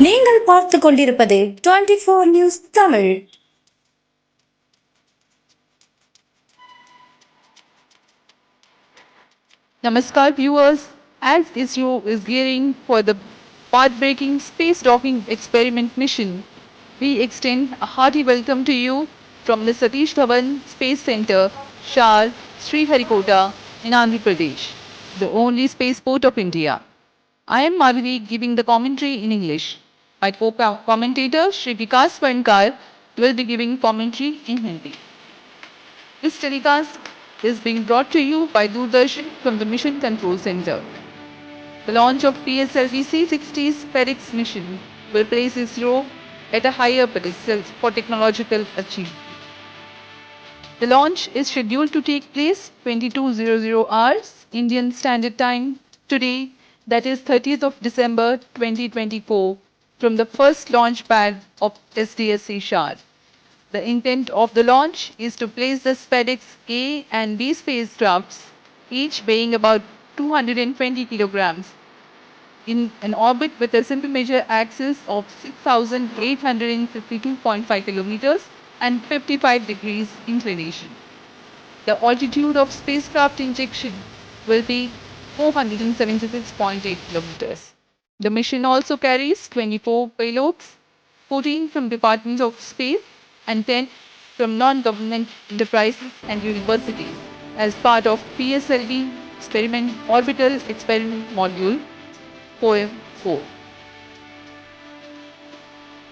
நீங்கள் பார்த்துக் கொண்டிருப்பது 24 news Tamil. Namaskar viewers, as ISRO is gearing for the path-breaking space docking experiment mission, we extend a hearty welcome to you from the Satish Dhawan Space Center, Shar, Sriharikota in Andhra Pradesh, the only spaceport of India. I am Madhuri giving the commentary in English. My co-commentator Shri Vikas Vankar will be giving commentary in Hindi. This telecast is being brought to you by Doordarshan from the Mission Control Center. The launch of PSLV C-60 SpaceX mission will place ISRO at a higher pedestal for technological achievement. The launch is scheduled to take place 22:00 hours Indian Standard Time today, that is 30th of December 2024, from the first launch pad of SDSC Shar. The intent of the launch is to place the SpaceX A and B spacecrafts, each weighing about 220 kilograms, in an orbit with a simple measure axis of 6,852.5 kilometers and 55 degrees inclination. The altitude of spacecraft injection will be 476.8 kilometers. The mission also carries 24 payloads, 14 from Department of Space and 10 from non-government enterprises and universities as part of PSLV Orbital Experiment Module Poem 4.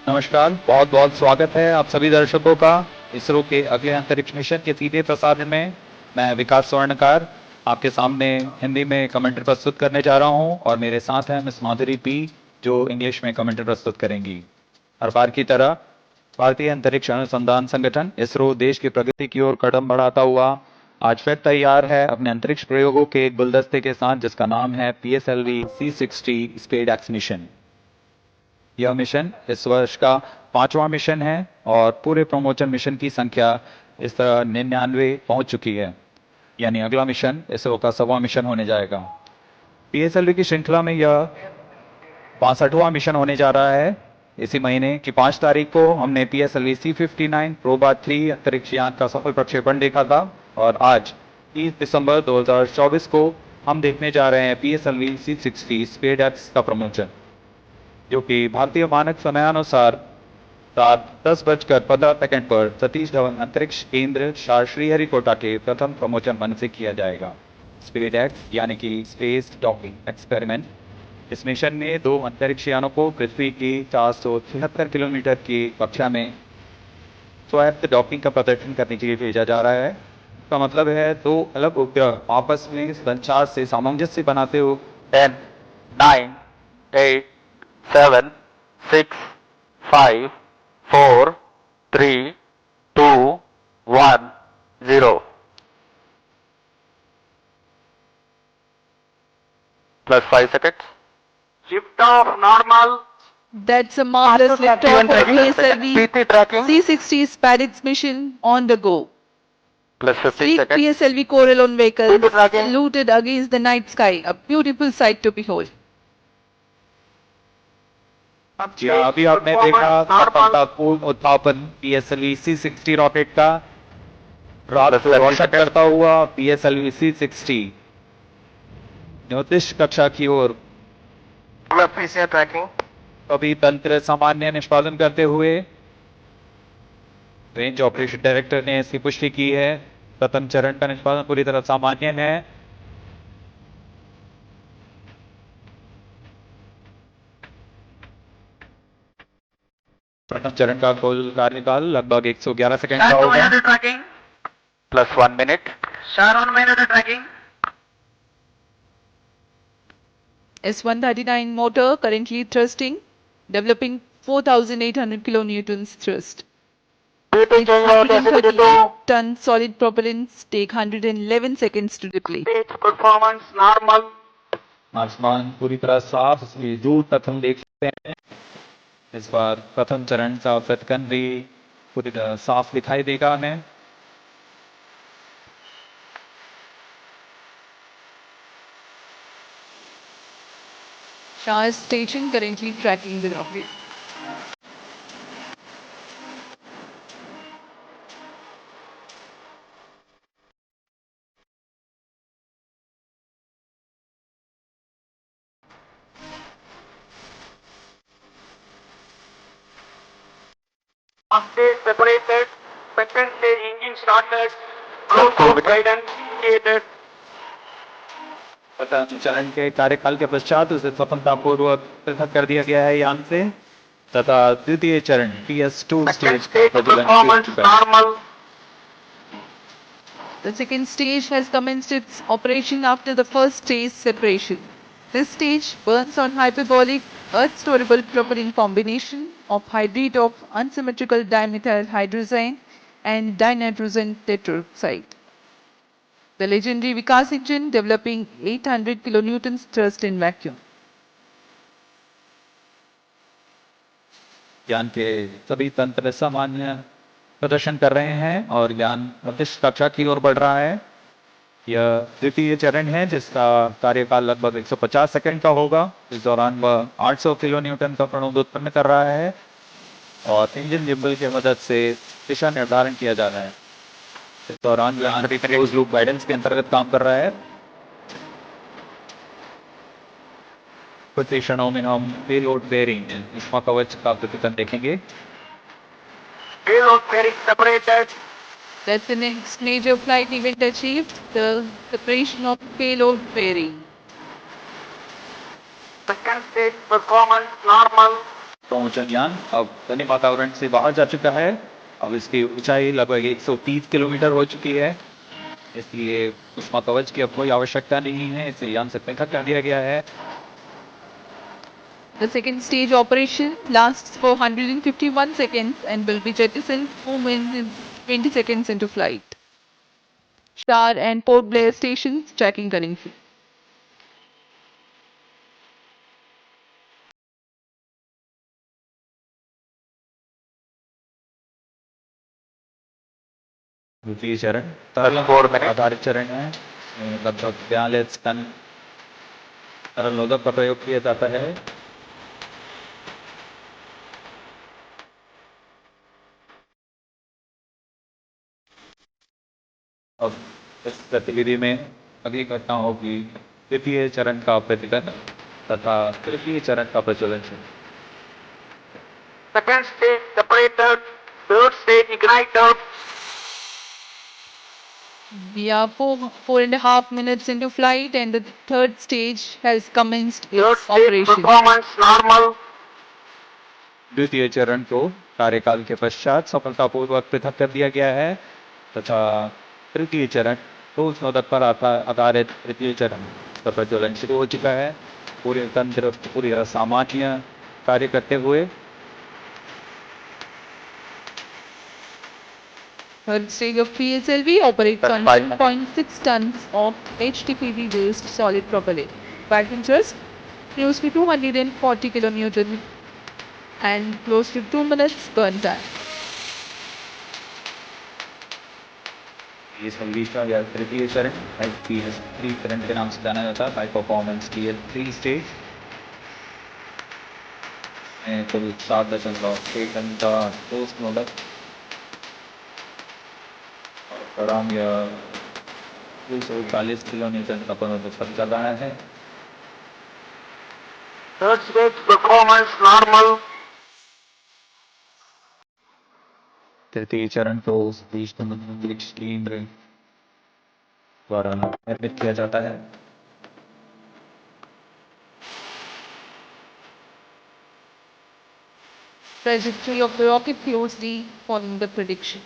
नमस्कार, बहुत बहुत स्वागत है आप सभी दर्शकों का इसरो के अगले अंतरिक्ष मिशन के सीधे प्रसारण में। मैं विकास स्वर्णकार आपके सामने हिंदी में कमेंट्री प्रस्तुत करने जा रहा हूं और मेरे साथ हैं मिस माधुरी पी जो इंग्लिश में कमेंट्री प्रस्तुत करेंगी। हर बार की तरह भारतीय अंतरिक्ष अनुसंधान संगठन इसरो देश की प्रगति की ओर कदम बढ़ाता हुआ आज फिर तैयार है अपने अंतरिक्ष प्रयोगों के एक गुलदस्ते के साथ जिसका नाम है PSLV C-60 SpaceX मिशन। यह मिशन इस वर्ष का 5वां मिशन है और पूरे प्रमोशन मिशन की संख्या इस तरह 99 पहुंच चुकी है, यानी अगला मिशन इसरो का 100वां मिशन होने जाएगा। PSLV की श्रृंखला में यह 65वां मिशन होने जा रहा है। इसी महीने की 5 तारीख को हमने PSLV C-59 प्रोबा 3 अंतरिक्ष यान का सफल प्रक्षेपण देखा था और आज 30 दिसंबर 2024 को हम देखने जा रहे हैं PSLV C-60 SpaceX का प्रमोशन, जो कि भारतीय मानक समयानुसार रात 10:15 पर सतीश धवन अंतरिक्ष केंद्र शार श्रीहरिकोटा के प्रथम प्रमोशन मन से किया जाएगा। SpaceX यानी कि स्पेस डॉकिंग एक्सपेरिमेंट, इस मिशन में 2 अंतरिक्ष यानों को पृथ्वी की 476 किलोमीटर की कक्षा में स्वायत्त डॉकिंग का प्रदर्शन करने के लिए भेजा जा रहा है। इसका मतलब है 2 अलग उपग्रह आपस में संचार से सामंजस्य बनाते हुए 10, 9, 8, 7, 6, 5, 4, 3, 2, 1, 0 plus 5 seconds. Shift off normal. That's a marvelous liftoff of PSLV PT tracking. C-60 SpaceX mission on the go. Plus 50 Sleek seconds. PSLV Corellon vehicles PT tracking. saluted against the night sky, a beautiful sight to behold. जी हाँ, अभी आपने देखा सफलतापूर्ण उत्थापन PSLV C-60 rocket का रात को रोशन करता हुआ PSLV C-60 ज्योतिष कक्षा की ओर Plus PCR tracking. अभी तंत्र सामान्य निष्पादन करते हुए रेंज ऑपरेशन डायरेक्टर ने इसकी पुष्टि की है। प्रथम चरण का निष्पादन पूरी तरह सामान्य है। प्रथम चरण का कुल कार्यकाल लगभग 111 सेकंड का Start होगा। manual tracking. Plus 1 minute. Start on manual tracking. S-139 motor currently thrusting, developing 4,800 kilonewtons thrust. PT Its change out capacity to 130-ton solid propellants take 111 seconds to deplete. pitch performance normal. आसमान पूरी तरह साफ, इसलिए दूर तक हम देख सकते हैं। इस बार प्रथम चरण का प्रतिकन भी पूरी तरह साफ दिखाई देगा हमें। Shah station currently tracking the rocket. First stage separated. Second stage engine started. Close guidance initiated. तथा चरण के कार्यकाल के पश्चात उसे सफलतापूर्वक पृथक कर दिया गया है यान से तथा द्वितीय चरण PS2 Second स्टेज stage प्रज्वलन performance शुरू है। normal. The second stage has commenced its operation after the first stage separation. This stage burns on hyperbolic earth-storable propellant combination of hydride of unsymmetrical dimethyl hydrazine and dinitrogen tetroxide. The legendary Vikas engine developing 800 kilonewtons thrust in vacuum. यान के सभी तंत्र सामान्य प्रदर्शन कर रहे हैं और यान प्रतिष्ठ कक्षा की ओर बढ़ रहा है। यह द्वितीय चरण है जिसका कार्यकाल लगभग 150 सेकंड का होगा। इस दौरान वह 800 किलो न्यूटन का प्रणोद उत्पन्न कर रहा है और इंजन जिम्बल की मदद से दिशा निर्धारण किया जा रहा है। इस दौरान यान क्लोज लूप गाइडेंस के अंतर्गत काम कर रहा है। कुछ ही क्षणों में हम पेलोड बेयरिंग ऊष्मा कवच का प्रतिफलन देखेंगे। Payload bearing separated. That's the next major flight event achieved, the separation of payload bearing. Second stage performance normal. पहुंचन यान अब तनि वातावरण से बाहर जा चुका है। अब इसकी ऊंचाई लगभग 130 किलोमीटर हो चुकी है, इसलिए ऊष्मा कवच की अब कोई आवश्यकता नहीं है। इसे यान से पृथक कर दिया गया है। The second stage operation lasts for 151 seconds and will be jettisoned 4 minutes and 20 seconds into flight. Star and Port Blair stations tracking currently. द्वितीय चरण तरल आधारित चरण है। लगभग 42 टन तरल नोदक का प्रयोग किया जाता है। अब इस गतिविधि में अगली घटना होगी द्वितीय चरण का प्रतिगमन तथा तृतीय चरण का प्रज्वलन। Second stage separated. Third stage ignited. We are 4.5 minutes into flight and the third stage has commenced Third its stage operation. performance normal. द्वितीय चरण को कार्यकाल के पश्चात सफलतापूर्वक पृथक कर दिया गया है तथा तृतीय चरण ठोस नोदक पर आधारित तृतीय चरण का प्रज्वलन शुरू हो चुका है। पूरे तंत्र पूरी सामान्य कार्य करते हुए Third stage of PSLV operates on 2.6 tons of HTPV based solid propellant. Vacuum thrust close to 240 kilonewton and close to 2 minutes burn time. ये संगीता या तृतीय चरण PS3 चरण के नाम से जाना जाता है। हाई परफॉर्मेंस PS3 स्टेज में कुल 7.6 टन का ठोस नोदक आराम या 240 किलो न्यूटन का प्रणोदक चल रहा है। Third stage performance normal. तृतीय चरण को बीच केंद्र द्वारा निर्मित किया जाता है। Trajectory of the rocket closely following the prediction.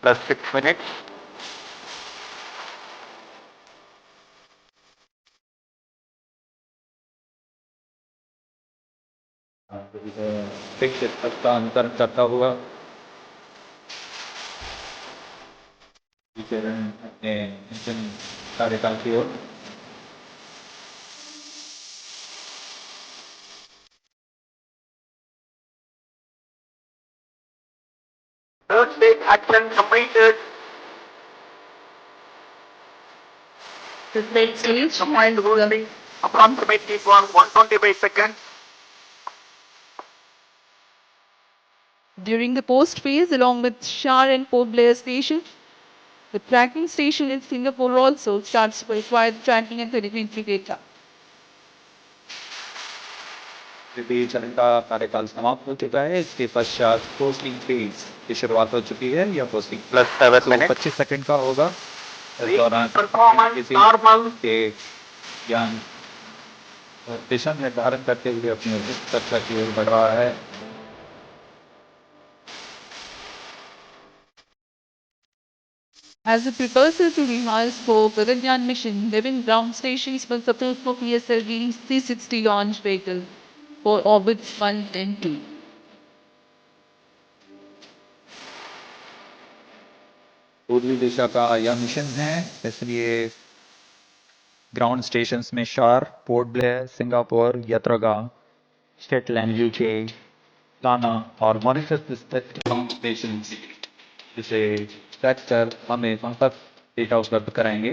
Plus 6 minutes. Fix का अंतर करता हुआ चरण अपने इंजन कार्यकाल की ओर Third stage action completed. The next stage Combined boosting. approximately for 125 seconds. During the post phase, along with Shar and Port Blair station, the tracking station in Singapore also starts to require the tracking and telemetry data. तृतीय चरण का कार्यकाल समाप्त हो चुका है। इसके पश्चात पोस्टिंग फेज की शुरुआत हो चुकी है। यह पोस्टिंग Plus 7 minutes. 25 सेकंड का होगा। इस दौरान Performance किसी normal. के ज्ञान दिशा निर्धारण करते हुए अपनी सुरक्षा की ओर बढ़ रहा है। As a precursor to Mars for Gaganyaan mission, 11 ground stations were supposed for PSLV C-60 launch vehicle for orbits 1 and 2. पूर्वी दिशा का यह मिशन है, इसलिए ग्राउंड स्टेशंस में शार, पोर्ट ब्लेयर, सिंगापुर, यात्रागाह, शेटलैंड यूके, लाना और मॉरिशस स्थित ग्राउंड स्टेशन जिसे ट्रैक कर हमें वहां तक डेटा उपलब्ध कराएंगे।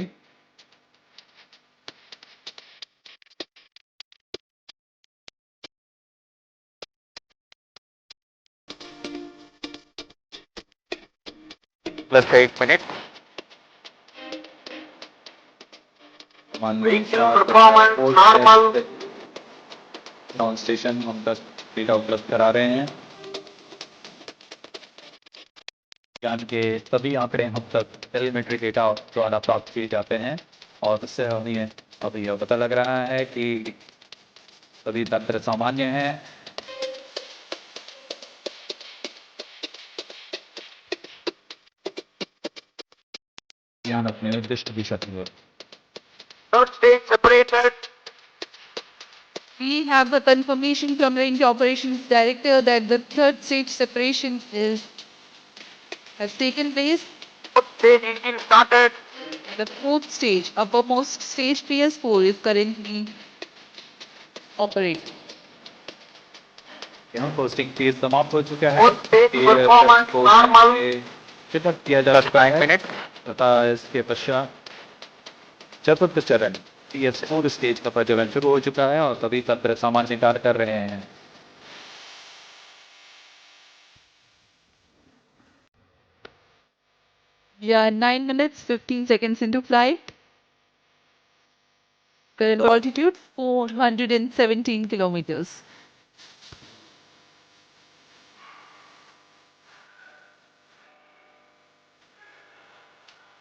Plus 8 minutes. Vehicle performance normal. Ground station हम तक डेटा उपलब्ध करा रहे हैं। ज्ञान के सभी आंकड़े हम तक टेलीमेट्री डेटा द्वारा प्राप्त किए जाते हैं और इससे हमें अभी यह पता लग रहा है कि सभी तंत्र सामान्य हैं। ज्ञान अपने निर्दिष्ट दिशा की ओर। Third stage separated. We have the confirmation from the India Operations Director that the third stage separation has taken place. Fourth stage engine started. The fourth stage, uppermost stage PS4 is currently operating. यहाँ posting phase समाप्त हो चुका है। Fourth stage performance normal. पृथक किया जा चुका है तथा इसके पश्चात चतुर्थ चरण PS4 स्टेज का प्रज्वलन शुरू हो चुका है और सभी तंत्र सामान्य कार्य कर रहे हैं। We are 9 minutes 15 seconds into flight. Current altitude 417 kilometers.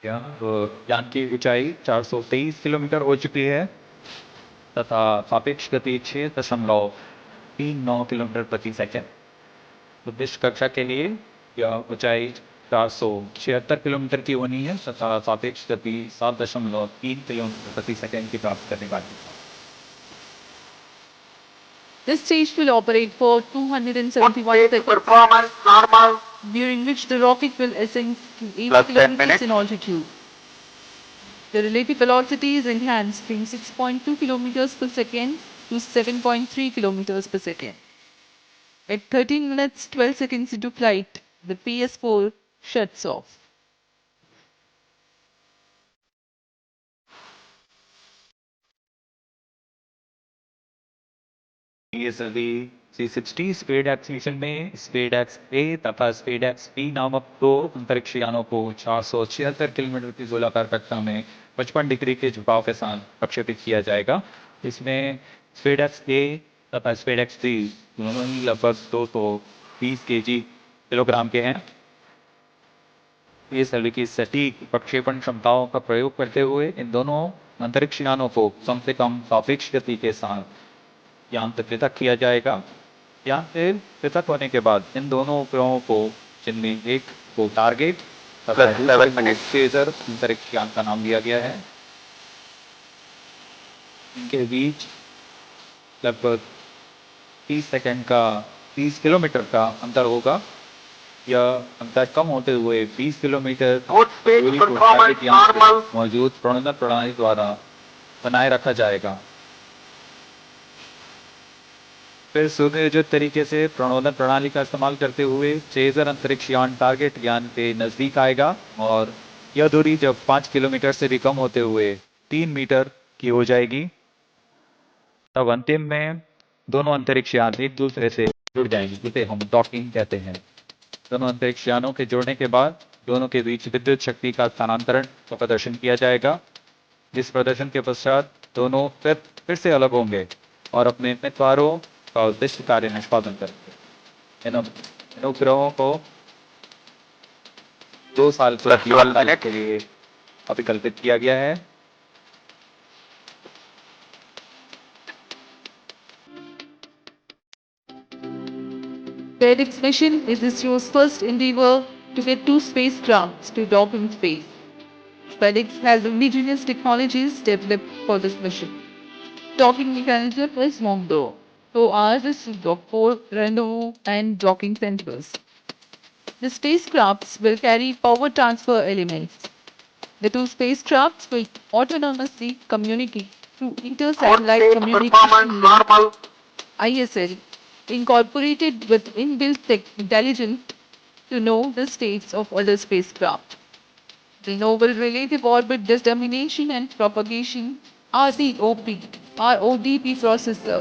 यान की ऊंचाई 423 किलोमीटर हो चुकी है तथा सापेक्ष गति 6.39 किलोमीटर प्रति सेकंड। उद्देश्य कक्षा के लिए यह ऊंचाई 476 किलोमीटर की होनी है तथा सापेक्ष गति 7.3 किलोमीटर प्रति सेकंड की प्राप्त करने वाली है। This stage will operate for 271 Fourth stage seconds, performance normal. during which the rocket will ascend to 8 Plus 10 kilometers minutes. in altitude. The relative velocity is enhanced from 6.2 kilometers per second to 7.3 kilometers per second. At 13 minutes 12 seconds into flight, the PS4 shuts off. ये सभी C-60 speed x mission में speed x ए तथा speed x B नामक दो अंतरिक्ष यानों को 476 kilometre की गोलाकार कक्षा में 55 डिग्री के झुकाव के साथ प्रक्षेपित किया जाएगा। इसमें स्पीड एक्स ए तथा स्पीड एक्स बी दोनों ही लगभग 220 किलोग्राम के हैं। ये सभी की सटीक प्रक्षेपण क्षमताओं का प्रयोग करते हुए इन दोनों अंतरिक्ष यानों को कम से कम सापेक्ष गति के साथ यान से पृथक किया जाएगा। यान से पृथक होने के बाद इन दोनों उपग्रहों को, जिनमें एक को टारगेट तथा दूसरे को चेजर अंतरिक्ष यान का नाम दिया गया है, इनके बीच लगभग 30 किलोमीटर का अंतर होगा। यह अंतर कम होते हुए 20 किलोमीटर Fourth stage दूरी को performance टारगेट यान से normal. मौजूद प्रणोदन प्रणाली द्वारा बनाए रखा जाएगा। फिर सुनियोजित तरीके से प्रणोदन प्रणाली का इस्तेमाल करते हुए चेजर अंतरिक्ष यान टारगेट यान के नजदीक आएगा और यह दूरी जब 5 किलोमीटर से भी कम होते हुए 3 मीटर की हो जाएगी तब अंतिम में दोनों अंतरिक्ष यान एक दूसरे से जुड़ जाएंगे, जिसे हम डॉकिंग कहते हैं। दोनों अंतरिक्ष यानों के जुड़ने के बाद दोनों के बीच विद्युत शक्ति का स्थानांतरण का प्रदर्शन किया जाएगा, जिस प्रदर्शन के पश्चात दोनों फिर से अलग होंगे और अपने मित्रवारों का उद्देश्य कार्य निष्पादन करेंगे। इन उपग्रहों को 2 साल प्रज्वल के लिए अभिकल्पित किया गया है। SpaceX mission is ISRO's first endeavor to get two spacecrafts to dock in space. SpaceX has indigenous technologies developed for this mission. Docking mechanism is Mondo. So ours is Dockport, Renault and docking centers. The spacecrafts will carry power transfer elements. The two spacecrafts will autonomously communicate through inter-satellite On-stage communication performance link normal. ISL, incorporated with inbuilt intelligence to know the states of other spacecraft. The Novel Relative Orbit Determination and Propagation RODP processor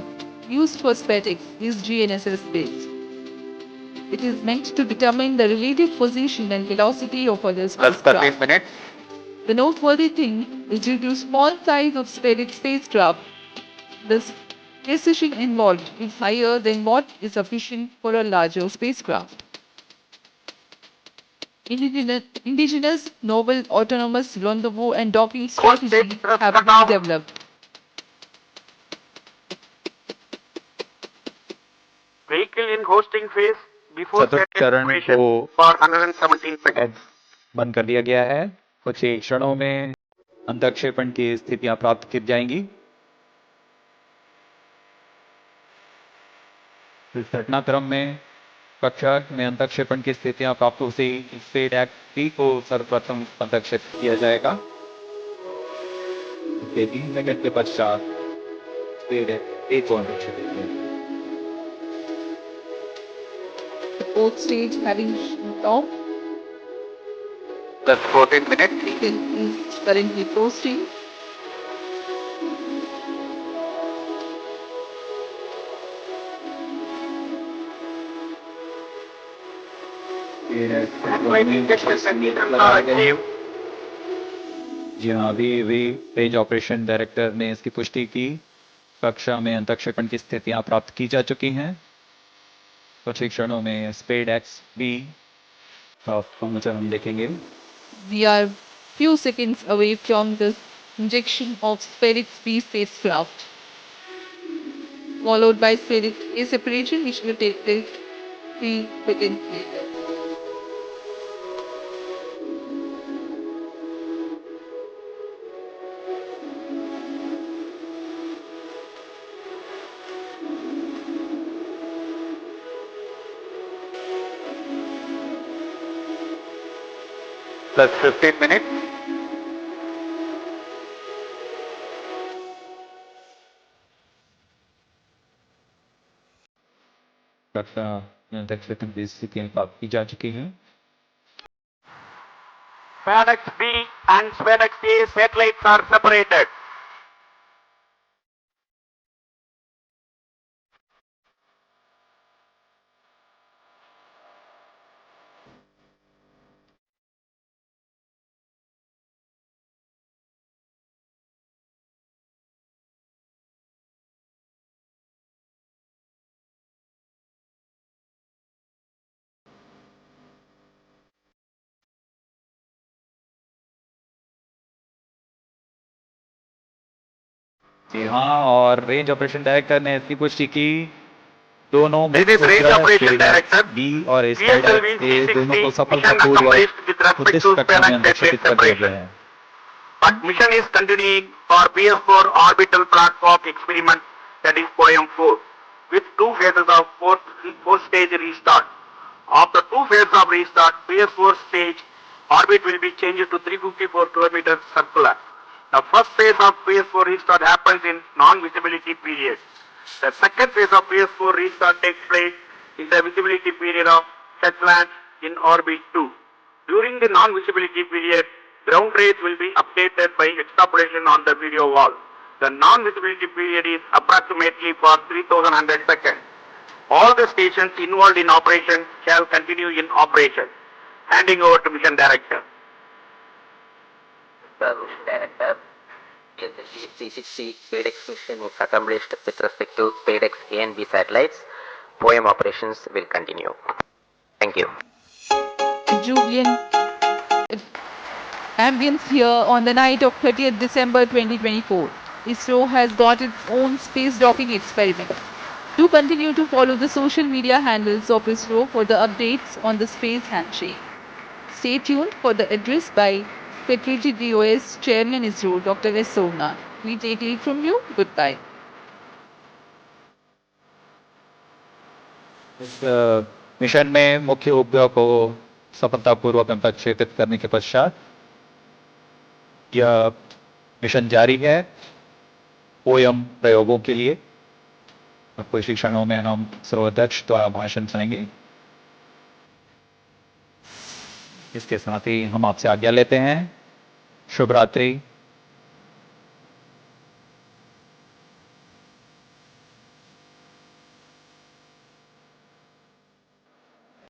used for SpaceX is GNSS based. It is meant to determine the relative position and velocity of other Plus spacecraft. 13 minutes. The noteworthy thing is due to small size of SpaceX spacecraft, this precision involved is higher than what is sufficient for a larger spacecraft. Indigenous novel autonomous rendezvous and docking strategies have been developed. Vehicle in hosting phase before चतुर्थ set चरण activation को for 117 seconds. बंद कर दिया गया है। कुछ ही क्षणों में अंतक्षेपण की स्थितियां प्राप्त की जाएंगी। इस घटनाक्रम में कक्षा में अंतक्षेपण की स्थितियां प्राप्त होते ही SpaceX को सर्वप्रथम अंतक्षेपित किया जाएगा। इसके 3 सेकंड के पश्चात SpaceX को अंतक्षेपित किया जाएगा। The fourth stage having shut off, Plus 14 minutes. vehicle is currently posting. जी हाँ, अभी पेज ऑपरेशन डायरेक्टर ने इसकी पुष्टि की। कक्षा में अंतक्षेपण की स्थितियां प्राप्त की जा चुकी हैं। कुछ ही क्षणों में SpaceX भी हम देखेंगे। We are few seconds away from the injection of SpaceX B spacecraft, followed by SpaceX A separation, which will take place 3 seconds later. Plus 15 minutes. कक्षा में अंतक्षेपण की स्थितियां प्राप्त की जा चुकी हैं। FedEx B and FedEx A satellites are separated. जी हाँ, और रेंज ऑपरेशन डायरेक्टर ने इसकी पुष्टि की। दोनों This is range operation director. B और PSLV SpaceX दोनों को 360 mission सफलतापूर्वक accomplished with respect उद्देश्य to कक्षा में FedEx अंतक्षेपित satellite कर दिया गया separation. है। But mission is continuing for PS4 orbital platform experiment, that is POEM 4, with 2 phases of 4 stage restart. After 2 phases of restart, PS4 stage orbit will be changed to 354 kilometers circular. The first phase of PS4 restart happens in non-visibility period. The second phase of PS4 restart takes place in the visibility period of Shetland in orbit 2. During the non-visibility period, ground rays will be updated by extrapolation on the video wall. The non-visibility period is approximately for 3100 seconds. All the stations involved in operation shall continue in operation. Handing over to Mission Director. Director, CCC PADEX mission is accomplished with respect to PADEX A and B satellites. POEM operations will continue. Thank you. Julian ambience here on the night of 30th December 2024. ISRO has got its own space docking experiment. Do continue to follow the social media handles of ISRO for the updates on the space handshake. Stay tuned for the address by Secretary DOS Chairman ISRO Dr. S. Somnath. We take leave from you. Goodbye. इस mission में मुख्य उपग्रह को सफलतापूर्वक प्रक्षेपित करने के पश्चात यह मिशन जारी है पोयम प्रयोगों के लिए। और कुछ ही क्षणों में हम सर्वाध्यक्ष द्वारा भाषण सुनेंगे। इसके साथ ही हम आपसे आज्ञा लेते हैं। शुभ रात्रि।